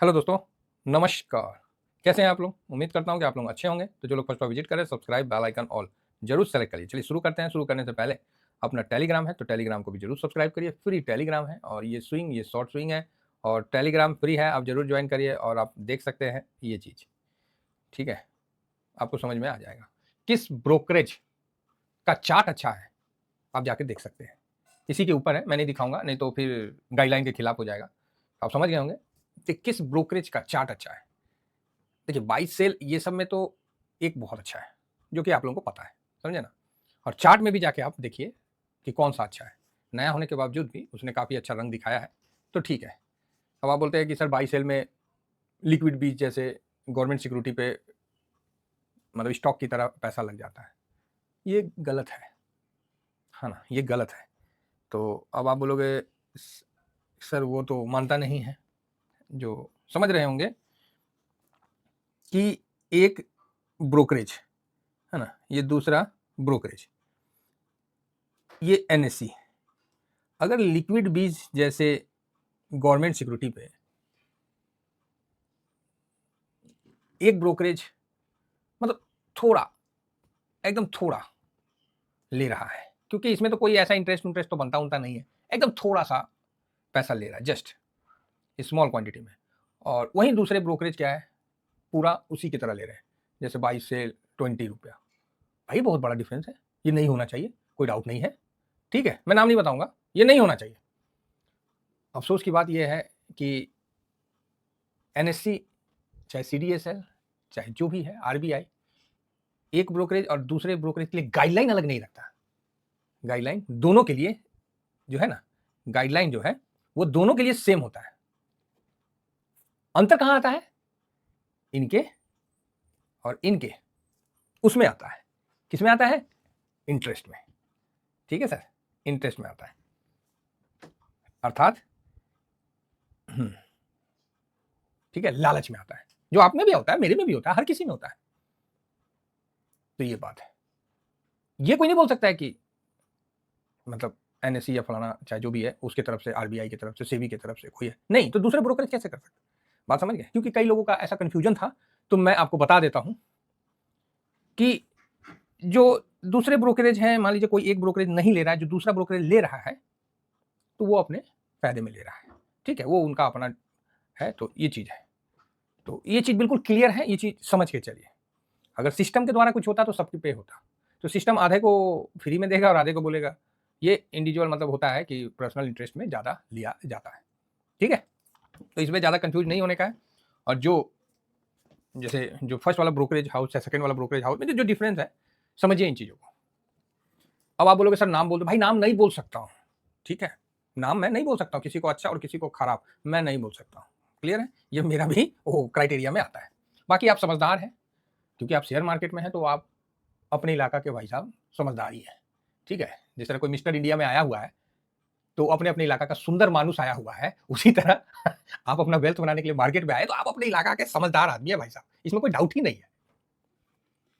Hello दोस्तों, नमस्कार। कैसे हैं आप लोग? उम्मीद करता हूँ कि आप लोग अच्छे होंगे। तो जो लोग फर्स्ट बार विजिट करें, सब्सक्राइब, बेल आइकन ऑल जरूर सेलेक्ट करिए। चलिए शुरू करते हैं। शुरू करने से पहले अपना टेलीग्राम है तो टेलीग्राम को भी जरूर सब्सक्राइब करिए। फ्री टेलीग्राम है और ये शॉर्ट स्विंग है और टेलीग्राम फ्री है, आप जरूर ज्वाइन करिए और आप देख सकते हैं ये चीज़। ठीक है, आपको समझ में आ जाएगा किस ब्रोकरेज का चार्ट अच्छा है, आप जाके देख सकते हैं। इसी के ऊपर है, मैं नहीं दिखाऊंगा, नहीं तो फिर गाइडलाइन के खिलाफ हो जाएगा। आप समझ गए होंगे कि किस ब्रोकरेज का चार्ट अच्छा है। देखिए बाई सेल ये सब में तो एक बहुत अच्छा है, जो कि आप लोगों को पता है, समझे ना। और चार्ट में भी जाके आप देखिए कि कौन सा अच्छा है। नया होने के बावजूद भी उसने काफ़ी अच्छा रंग दिखाया है, तो ठीक है। अब आप बोलते हैं कि सर बाई सेल में लिक्विड बीज जैसे गवर्नमेंट सिक्योरिटी पे मतलब स्टॉक की तरह पैसा लग जाता है, ये गलत है ना, ये गलत है। तो अब आप बोलोगे सर वो तो मानता नहीं है। जो समझ रहे होंगे कि एक ब्रोकरेज है ना, ये दूसरा ब्रोकरेज, ये एनएससी। अगर लिक्विड बीज जैसे गवर्नमेंट सिक्योरिटी पे एक ब्रोकरेज मतलब थोड़ा, एकदम थोड़ा ले रहा है, क्योंकि इसमें तो कोई ऐसा इंटरेस्ट तो बनता उनता नहीं है, एकदम थोड़ा सा पैसा ले रहा है, जस्ट स्मॉल क्वांटिटी में। और वहीं दूसरे ब्रोकरेज क्या है, पूरा उसी की तरह ले रहे हैं, जैसे 22 से 20 रुपया। भाई बहुत बड़ा डिफरेंस है, ये नहीं होना चाहिए, कोई डाउट नहीं है। ठीक है, मैं नाम नहीं बताऊंगा, ये नहीं होना चाहिए। अफसोस की बात यह है कि एनएससी चाहे सीडीएसएल चाहे जो भी है आरबीआई, एक ब्रोकरेज और दूसरे ब्रोकरेज के लिए गाइडलाइन अलग नहीं रखता। गाइडलाइन दोनों के लिए जो है ना, गाइडलाइन जो है वो दोनों के लिए सेम होता है। अंतर कहां आता है, इनके और इनके उसमें आता है। किसमें आता है? इंटरेस्ट में। ठीक है सर, इंटरेस्ट में आता है, अर्थात ठीक है, लालच में आता है, जो आप में भी होता है, मेरे में भी होता है, हर किसी में होता है। तो ये बात है, ये कोई नहीं बोल सकता है कि मतलब एनएससी या फलाना चाहे जो भी है उसके तरफ से, आरबीआई की तरफ से, सेबी की तरफ से कोई है नहीं, तो दूसरे ब्रोकरेज कैसे कर सकते? बात समझ गए? क्योंकि कई लोगों का ऐसा कंफ्यूजन था, तो मैं आपको बता देता हूं कि जो दूसरे ब्रोकरेज हैं, मान लीजिए कोई एक ब्रोकरेज नहीं ले रहा है, जो दूसरा ब्रोकरेज ले रहा है तो वो अपने फायदे में ले रहा है। ठीक है, वो उनका अपना है, तो ये चीज है। तो ये चीज बिल्कुल क्लियर है, ये चीज समझ के चलिए। अगर सिस्टम के द्वारा कुछ होता तो सबके पे होता, तो सिस्टम आधे को फ्री में देगा और आधे को बोलेगा। ये इंडिविजुअल मतलब होता है कि पर्सनल इंटरेस्ट में ज़्यादा लिया जाता है। ठीक है, तो इसमें ज़्यादा कंफ्यूज नहीं होने का है। और जो जैसे जो फर्स्ट वाला ब्रोकरेज हाउस है, सेकंड वाला ब्रोकरेज हाउस में जो डिफरेंस है, समझिए इन चीज़ों को। अब आप बोलोगे सर नाम बोल दो, भाई नाम नहीं बोल सकता हूँ। ठीक है, नाम मैं नहीं बोल सकता हूँ, किसी को अच्छा और किसी को खराब मैं नहीं बोल सकता हूँ। क्लियर है, ये मेरा भी वो क्राइटेरिया में आता है। बाकी आप समझदार हैं, क्योंकि आप शेयर मार्केट में हैं, तो आप अपने इलाका के भाई साहब समझदार ही है। ठीक है, जिस तरह कोई मिस्टर इंडिया में आया हुआ है तो अपने अपने इलाका का सुंदर मानुस आया हुआ है, उसी तरह आप अपना वेल्थ बनाने के लिए मार्केट में आए तो आप अपने इलाका के समझदार आदमी है भाई साहब, इसमें कोई डाउट ही नहीं है।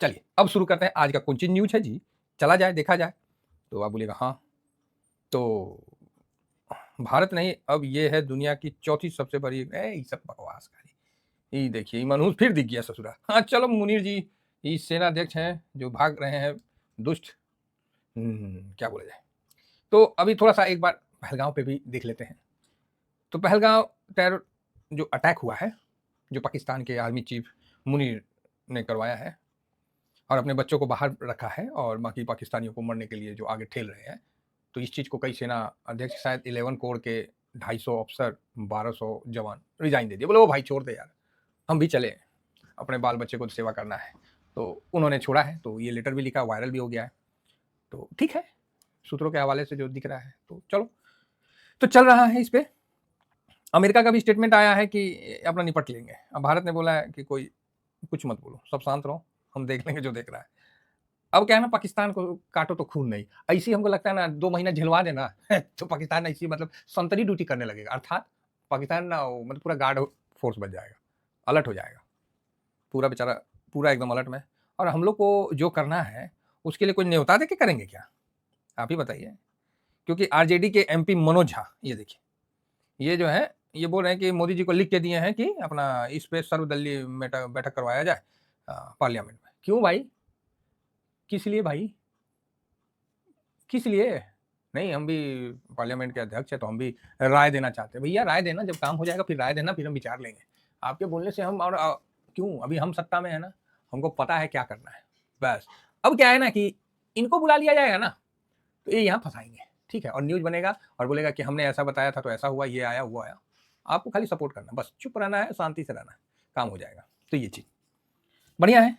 चलिए अब शुरू करते हैं, आज का कौन सी न्यूज है जी, चला जाए देखा जाए। तो आप बोलिएगा हाँ, तो भारत नहीं, अब ये है दुनिया की चौथी सबसे बड़ी, ये सब बकवास करी। ये देखिए मनुष्य फिर दिख गया ससुरा। हाँ चलो मुनीर जी, ये सेनाध्यक्ष हैं जो भाग रहे हैं दुष्ट, क्या बोला जाए। तो अभी थोड़ा सा एक बार पहलगांव पे भी देख लेते हैं। तो पहलगांव टेरर जो अटैक हुआ है, जो पाकिस्तान के आर्मी चीफ मुनीर ने करवाया है और अपने बच्चों को बाहर रखा है और बाकी पाकिस्तानियों को मरने के लिए जो आगे ठेल रहे हैं, तो इस चीज़ को कई सेना अध्यक्ष, शायद 11 कोर के 250 अफसर, 1200 जवान रिजाइन दे दिए, बोले वो भाई छोड़ दे यार, हम भी चले, अपने बाल बच्चे को सेवा करना है। तो उन्होंने छोड़ा है, तो ये लेटर भी लिखा, वायरल भी हो गया है। तो ठीक है, सूत्रों के हवाले से जो दिख रहा है, तो चलो, तो चल रहा है इस पर। अमेरिका का भी स्टेटमेंट आया है कि अपना निपट लेंगे। अब भारत ने बोला है कि कोई कुछ मत बोलो, सब शांत रहो, हम देख लेंगे जो देख रहा है। अब क्या है ना, पाकिस्तान को काटो तो खून नहीं, ऐसी हमको लगता है ना 2 महीना झिलवा देना तो पाकिस्तान ऐसी मतलब संतरी ड्यूटी करने लगेगा, अर्थात पाकिस्तान ना मतलब पूरा गार्ड फोर्स बन जाएगा, अलर्ट हो जाएगा पूरा बेचारा, पूरा एकदम अलर्ट में। और हम लोग को जो करना है उसके लिए कोई न्योता दे के करेंगे क्या, आप ही बताइए। क्योंकि आरजेडी के एमपी मनोज झा, ये देखिए, ये जो है ये बोल रहे हैं कि मोदी जी को लिख के दिए हैं कि अपना इस पे सर्वदलीय बैठक करवाया जाए पार्लियामेंट में। क्यों भाई, किस लिए भाई, किस लिए? नहीं, हम भी पार्लियामेंट के अध्यक्ष हैं तो हम भी राय देना चाहते हैं। भैया राय देना, जब काम हो जाएगा फिर राय देना, फिर हम विचार लेंगे। आपके बोलने से हम और क्यों, अभी हम सत्ता में है ना, हमको पता है क्या करना है बस। अब क्या है ना कि इनको बुला लिया जाएगा ना तो ये यहाँ फंसाएंगे, ठीक है, और न्यूज बनेगा और बोलेगा कि हमने ऐसा बताया था तो ऐसा हुआ, ये आया वो आया। आपको खाली सपोर्ट करना, बस चुप रहना है, शांति से रहना है, काम हो जाएगा। तो ये चीज़ बढ़िया है।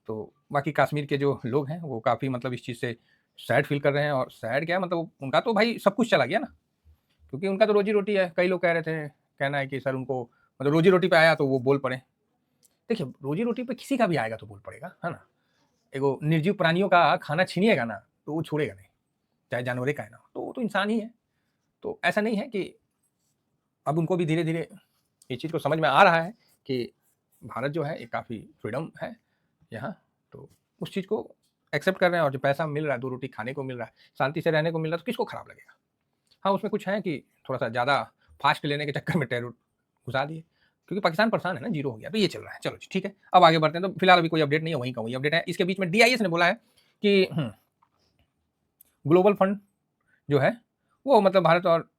तो बाकी कश्मीर के जो लोग हैं वो काफ़ी मतलब इस चीज़ से सैड फील कर रहे हैं। और सैड क्या, मतलब उनका तो भाई सब कुछ चला गया ना, क्योंकि उनका तो रोजी रोटी है। कई लोग कह रहे थे, कहना है कि सर उनको मतलब रोजी रोटी पे आया तो वो बोल पड़े। देखिए रोजी रोटी पे किसी का भी आएगा तो बोल पड़ेगा, है ना। एगो निर्जीव प्राणियों का खाना छीनिएगा ना तो वो छोड़ेगा नहीं, चाहे जानवरे का है ना, तो वो तो इंसान ही है। तो ऐसा नहीं है कि अब उनको भी धीरे धीरे ये चीज़ को समझ में आ रहा है कि भारत जो है ये काफ़ी फ्रीडम है यहाँ, तो उस चीज़ को एक्सेप्ट कर रहे हैं। और जो पैसा मिल रहा है, 2 रोटी खाने को मिल रहा है, शांति से रहने को मिल रहा है, तो किसको खराब लगेगा। हाँ, उसमें कुछ है कि थोड़ा-सा ज़्यादा फास्ट लेने के चक्कर में टेरर घुसा दिए, क्योंकि पाकिस्तान परेशान है ना, ज़ीरो हो गया, तो ये चल रहा है। चलो जी ठीक है, अब आगे बढ़ते हैं। तो फिलहाल अभी कोई अपडेट नहीं है, वहीं का वहीं अपडेट है। इसके बीच में DIS ने बोला है कि ग्लोबल फंड जो है वो मतलब भारत और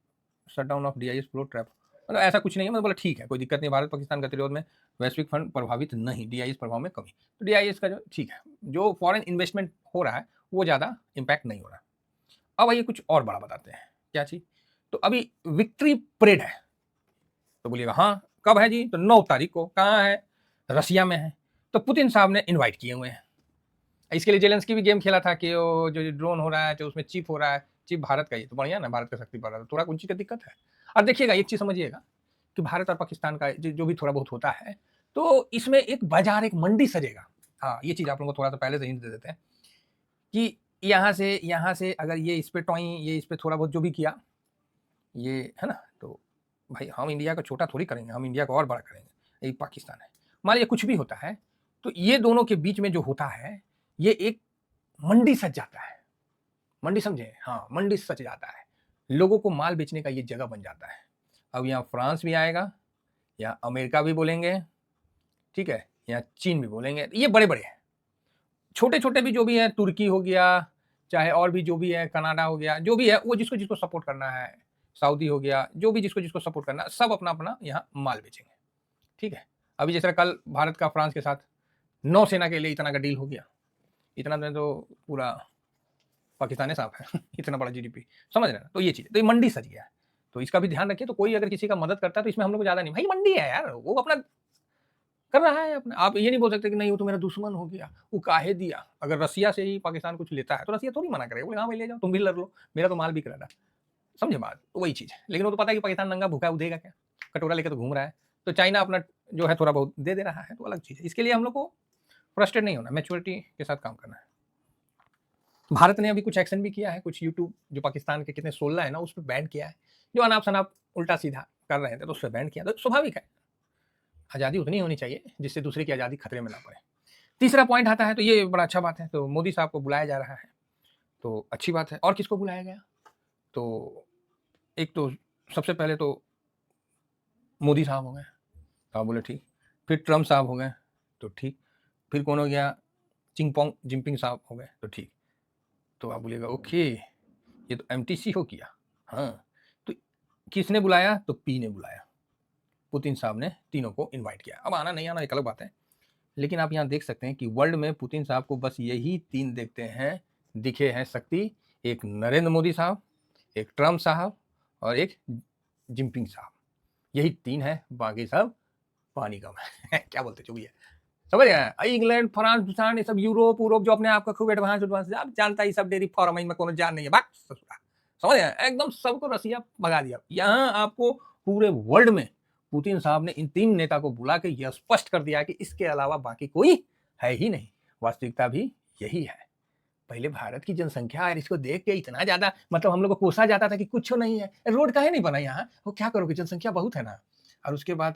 shutdown of DIS flow trap, मतलब ऐसा कुछ नहीं है। मतलब बोला ठीक है, कोई दिक्कत नहीं, भारत पाकिस्तान गतिरोध में वैश्विक फंड प्रभावित नहीं, DIS प्रभाव में कमी। तो DIS का जो ठीक है, जो फॉरेन इन्वेस्टमेंट हो रहा है वो ज़्यादा इम्पैक्ट नहीं हो रहा। अब आइए कुछ और बड़ा बताते हैं, क्या चीज़। तो अभी विक्ट्री परेड है, तो बोलिएगा हाँ कब है जी, तो 9 तारीख को। कहाँ है, रसिया में है। तो पुतिन साहब ने इन्वाइट किए हुए हैं। इसके लिए जेलेंस्की भी गेम खेला था कि वो जो ड्रोन हो रहा है, जो उसमें चिप हो रहा है, चिप भारत का ही, तो बढ़िया ना, भारत का शक्ति बढ़ रहा है, थोड़ा कौन चीज़ का दिक्कत है। और देखिएगा एक चीज़ समझिएगा कि भारत और पाकिस्तान का जो भी थोड़ा बहुत होता है, तो इसमें एक बाजार, एक मंडी सजेगा। हाँ, ये चीज़ आप लोगों को थोड़ा सा पहले से हिंट दे देते हैं कि यहाँ से अगर ये इस पे टॉई, ये इस पे थोड़ा बहुत जो भी किया, ये है ना, तो भाई हम इंडिया को छोटा थोड़ी करेंगे, हम इंडिया को और बड़ा करेंगे। यही पाकिस्तान है, मान लीजिए कुछ भी होता है तो ये दोनों के बीच में जो होता है, ये एक मंडी सज जाता है। मंडी समझे, हाँ मंडी सज जाता है, लोगों को माल बेचने का ये जगह बन जाता है। अब यहाँ फ्रांस भी आएगा, यहाँ अमेरिका भी बोलेंगे, ठीक है, यहाँ चीन भी बोलेंगे, ये बड़े बड़े हैं। छोटे छोटे भी जो भी है, तुर्की हो गया, चाहे और भी जो भी है, कनाडा हो गया, जो भी है, वो जिसको जिसको सपोर्ट करना है, सऊदी हो गया, जो भी जिसको जिसको सपोर्ट करना है, सब अपना अपना यहाँ माल बेचेंगे, ठीक है। अभी जैसे कल भारत का फ्रांस के साथ नौसेना के लिए इतना का डील हो गया, इतना में तो पूरा पाकिस्तान साफ है इतना बड़ा GDP, समझ रहे हैं ना। तो ये चीज़, तो ये मंडी सज गया है, तो इसका भी ध्यान रखिए। तो कोई अगर किसी का मदद करता है तो इसमें हम लोग को ज़्यादा नहीं, भाई मंडी है यार, वो अपना कर रहा है अपना। आप ये नहीं बोल सकते कि नहीं वो तो मेरा दुश्मन हो गया, वो काहे दिया। अगर रसिया से ही पाकिस्तान कुछ लेता है तो रसिया थोड़ी मना करेगा, बोले हाँ भाई ले जाओ, तुम भी लड़ लो, मेरा तो माल बिक रहा है, समझे बात। तो वही चीज़ है, लेकिन वो तो पता है कि पाकिस्तान नंगा भूखा है, वो देगा क्या, कटोरा लेकर तो घूम रहा है। तो चाइना अपना जो है थोड़ा बहुत दे रहा है, तो अलग चीज़ है। इसके लिए हम लोग को फ्रस्ट्रेट नहीं होना, मैच्योरिटी के साथ काम करना है। भारत ने अभी कुछ एक्शन भी किया है, कुछ यूट्यूब जो पाकिस्तान के कितने 16 है ना, उस पर बैन किया है। जो अनाप शनाप उल्टा सीधा कर रहे थे तो उस पर बैन किया, तो स्वाभाविक है, आज़ादी उतनी होनी चाहिए जिससे दूसरे की आज़ादी खतरे में ना पड़े। तीसरा पॉइंट आता है, तो ये बड़ा अच्छा बात है, तो मोदी साहब को बुलाया जा रहा है, तो अच्छी बात है। और किसको बुलाया गया, तो एक तो सबसे पहले तो मोदी साहब हो गए, तो आप बोले ठीक। फिर ट्रम्प साहब हो गए, तो ठीक। फिर कौन हो गया, जिनपिंग साहब हो गए, तो ठीक। तो आप बोलिएगा ओके, ये तो MTC हो गया। हाँ, तो किसने बुलाया, तो पी ने बुलाया, पुतिन साहब ने तीनों को इनवाइट किया। अब आना नहीं आना एक अलग बात है, लेकिन आप यहाँ देख सकते हैं कि वर्ल्ड में पुतिन साहब को बस यही 3 देखते हैं, दिखे हैं शक्ति, एक नरेंद्र मोदी साहब, एक ट्रम्प साहब और एक जिनपिंग साहब, यही 3 है, बाकी सब पानी कम है क्या बोलते जो भी है, समझ गए। इंग्लैंड, फ्रांस, भूटान, ये सब यूरोप जो अपने आप का खूब एडवांस आप जानता ही, सब डेयरी फार्म में कोनो जान नहीं है, बात समझ गए, एकदम सबको रसिया भगा दिया। यहाँ आपको पूरे वर्ल्ड में पुतिन साहब ने इन 3 नेता को बुला के यह स्पष्ट कर दिया कि इसके अलावा बाकी कोई है ही नहीं। वास्तविकता भी यही है। पहले भारत की जनसंख्या और इसको देख के इतना ज्यादा मतलब हम लोग को कोसा जाता था कि कुछ नहीं है, रोड काहे नहीं बना यहाँ, वो क्या करोगे, जनसंख्या बहुत है ना। और उसके बाद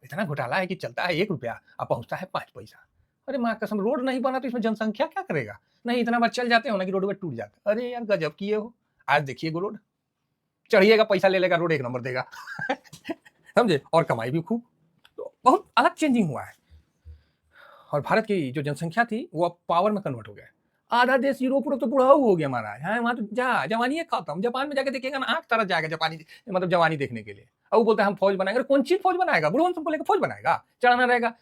इतना घोटाला है कि चलता है 1 रुपया और पहुंचता है 5 पैसा। अरे माँ कसम, रोड नहीं बना तो इसमें जनसंख्या क्या करेगा। नहीं इतना बार चल जाते हो ना कि रोड पर टूट जाता है। अरे यार गजब किए हो, आज देखिए वो रोड, चढ़िएगा, पैसा ले लेगा, रोड एक नंबर देगा। समझे, और कमाई भी खूब। तो बहुत अलग चेंजिंग हुआ है। और भारत की जो जनसंख्या थी वो अब पावर में कन्वर्ट हो गया है। आधा देश यूरोप तो बुढ़ाऊ हो गया हमारा, हाँ वहां तो जा जवानी है खत्म। जापान में जाके देखिएगा ना, आंख तरस जाएगा जापानी मतलब जवानी देखने के लिए। और वो बोलता है हम फौज बनाएंगे। अरे कौन चीज फौज बनाएगा, बुढ़वन सबको लेकर फौज बनाएगा, चढ़ाना रहेगा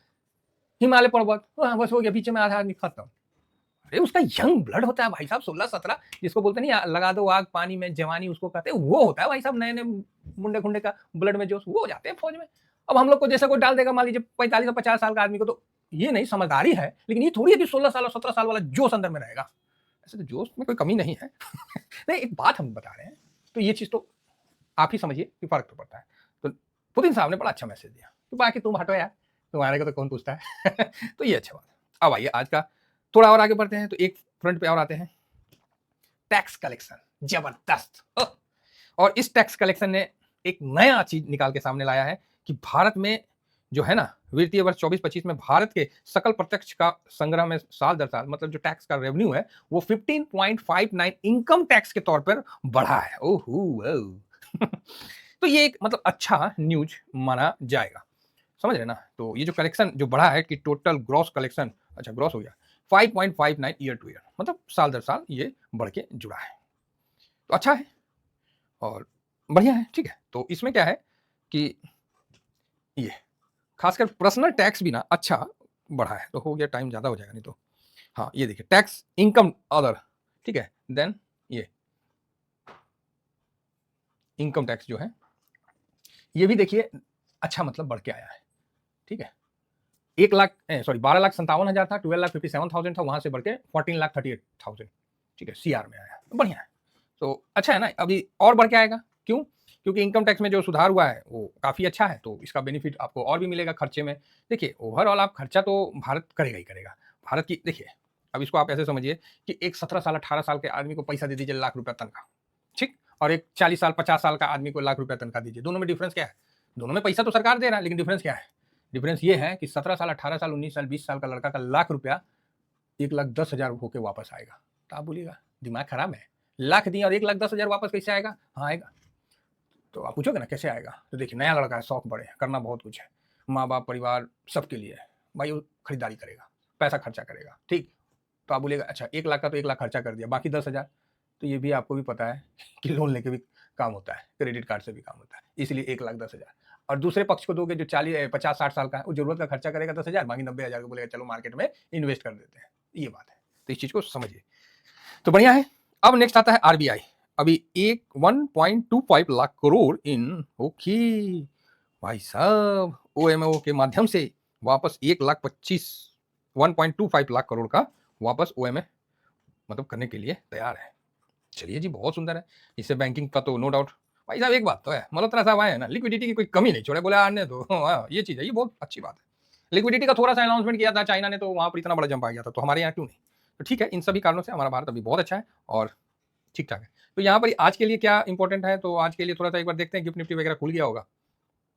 हिमालय पर्वत, हाँ बस हो गया, बीच में आधा आदमी खत्म। अरे उसका यंग ब्लड होता है भाई साहब, 16-17, जिसको बोलते नहीं लगा दो आग पानी में जवानी उसको कहते हैं, वो होता है भाई साहब, नए नए मुंडे खुंडे का ब्लड में जोश, वो हो जाते हैं फौज में। अब हम लोग को जैसा कोई डाल देगा मान लीजिए 45 और 50 साल का आदमी को, तो ये नहीं समझदारी है, लेकिन ये थोड़ी है कि 16 साल और 17 साल वाला जोश अंदर में रहेगा। ऐसे तो जोश में कोई कमी नहीं है। नहीं, एक बात हम बता रहे हैं, तो ये चीज तो आप ही समझिए कि फर्क तो पड़ता है। तो पुतिन साहब ने बड़ा अच्छा मैसेज दिया, तो बाकी तुम हटो यार, तुम्हारे को तो कौन पूछता है। तो ये अच्छा बात। अब आइए आज का थोड़ा और आगे बढ़ते हैं, तो एक फ्रंट पे और आते हैं, टैक्स कलेक्शन जबरदस्त। और इस टैक्स कलेक्शन ने एक नया चीज निकाल के सामने लाया है कि भारत में जो है ना, वित्तीय वर्ष 24-25 में भारत के सकल प्रत्यक्ष का संग्रह में साल दर साल मतलब जो टैक्स का रेवेन्यू है वो 15.59 इनकम टैक्स के तौर पर बढ़ा है। ओह तो ये एक मतलब अच्छा न्यूज माना जाएगा, समझ रहे ना। तो ये जो कलेक्शन जो बढ़ा है कि टोटल ग्रॉस कलेक्शन, अच्छा ग्रॉस हो गया 5.59 ईयर टू ईयर, मतलब साल दर साल ये बढ़ के जुड़ा है, तो अच्छा है और बढ़िया है, ठीक है। तो इसमें क्या है कि ये खासकर पर्सनल टैक्स भी ना अच्छा बढ़ा है, तो हो गया, टाइम ज़्यादा हो जाएगा नहीं तो। हाँ ये देखिए टैक्स इनकम अदर, ठीक है, देन ये इनकम टैक्स जो है ये भी देखिए अच्छा मतलब बढ़ के आया है, ठीक है। 12,57,000 था, 12,57,000 था, वहां से बढ़ के 14,38,000, ठीक है, सीआर में आया, तो बढ़िया है। तो अच्छा है ना, अभी और बढ़ के आएगा, क्यों? क्योंकि इनकम टैक्स में जो सुधार हुआ है वो काफ़ी अच्छा है, तो इसका बेनिफिट आपको और भी मिलेगा खर्चे में। देखिए ओवरऑल आप खर्चा तो भारत करेगा ही करेगा। भारत की देखिए, अब इसको आप ऐसे समझिए कि एक 17 साल 18 साल के आदमी को पैसा दे दीजिए लाख रुपया तनख्वाह, ठीक, और एक 40 साल 50 साल का आदमी को लाख रुपया तनख्वाह दीजिए, दोनों में डिफरेंस क्या है? दोनों में पैसा तो सरकार दे रहा है, लेकिन डिफरेंस क्या है? डिफरेंस ये है कि 17 साल 18 साल 19 साल 20 साल का लड़का का लाख रुपया 1,10,000 होके वापस आएगा, तो आप बोलिएगा दिमाग खराब है, लाख दिए और 1,10,000 वापस कैसे आएगा? हाँ आएगा। तो आप पूछोगे ना कैसे आएगा, तो देखिए नया लड़का है, शौक बड़े हैं, करना बहुत कुछ है, माँ बाप परिवार सबके लिए है भाई, वो खरीदारी करेगा, पैसा खर्चा करेगा, ठीक। तो आप बोलिएगा अच्छा 1 लाख का तो 1 लाख खर्चा कर दिया, बाकी 10,000, तो ये भी आपको भी पता है कि लोन लेके भी काम होता है, क्रेडिट कार्ड से भी काम होता है, इसलिए 1,10,000। और दूसरे पक्ष को दोगे जो 50-60 साल का है, वो जरूरत का खर्चा करेगा 10,000, बाकी 90,000 को बोलेगा चलो मार्केट में इन्वेस्ट कर देते हैं, ये बात है। तो इस चीज को समझिए, तो बढ़िया है। अब नेक्स्ट आता है आरबीआई, अभी 1.25 लाख करोड़ इन ओके भाई साहब ओएमओ के माध्यम से वापस 1,25 लाख करोड़ का वापस ओएमए मतलब करने के लिए तैयार है। चलिए जी बहुत सुंदर है, इससे बैंकिंग का तो नो डाउट। भाई साहब एक बात तो है, मल्होत्रा साहब आए हैं ना, लिक्विडिटी की कोई कमी नहीं छोड़े, बोले आने तो ये चीज़ है, ये बहुत अच्छी बात है। लिक्विडिटी का थोड़ा सा अनाउंसमेंट किया था चाइना ने, तो वहाँ पर इतना बड़ा जंप आ गया था, तो हमारे यहाँ क्यों नहीं? तो ठीक है, इन सभी कारणों से हमारा भारत अभी बहुत अच्छा है और ठीक ठाक है। तो यहाँ पर आज के लिए क्या इंपॉर्टेंट है, तो आज के लिए थोड़ा सा एक बार देखते हैं, गिफ्ट निफ्टी वगैरह खुल गया होगा,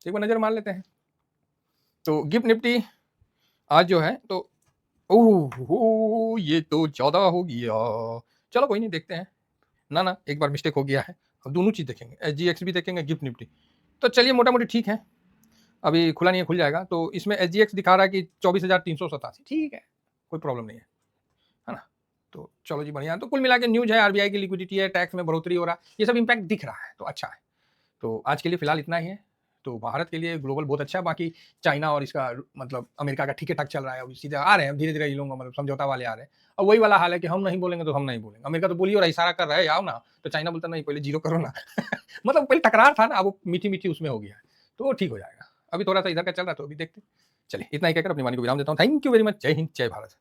एक बार नजर मार लेते हैं। तो गिफ्ट निफ्टी आज जो है तो ओह ये तो 14 हो गया, चलो कोई नहीं देखते हैं ना एक बार मिस्टेक हो गया है, अब दोनों चीज़ देखेंगे, SGX भी देखेंगे गिफ्ट निफ्टी। तो चलिए मोटा मोटी ठीक है, अभी खुला नहीं है, खुल जाएगा। तो इसमें SGX दिखा रहा है कि 24,387, ठीक है कोई प्रॉब्लम नहीं है ना। तो चलो जी बढ़िया, तो कुल मिला के न्यूज है, आरबीआई की लिक्विडिटी है, टैक्स में बढ़ोतरी हो रहा है, ये सब इंपैक्ट दिख रहा है, तो अच्छा है। तो आज के लिए फिलहाल इतना ही है। तो भारत के लिए ग्लोबल बहुत अच्छा है, बाकी चाइना और इसका मतलब अमेरिका का ठीक ठाक चल रहा है, अभी सीधे आ रहे हैं धीरे धीरे, ये लोग मतलब समझौता वाले आ रहे हैं। अब वही वाला हाल है कि हम नहीं बोलेंगे तो हम नहीं बोलेंगे, अमेरिका तो बोली और इशारा कर रहा है आओ ना, तो चाइना बोलता नहीं पहले जीरो करो ना। मतलब पहले टकरार था ना, अब वो मीठी मीठी उसमें हो गया है, तो वो ठीक हो जाएगा। अभी थोड़ा सा इधर का चल रहा है, तो अभी देखते। चलिए इतना ही कहकर अपनी वाणी को विराम देता हूँ। थैंक यू वेरी मच, जय हिंद जय भारत।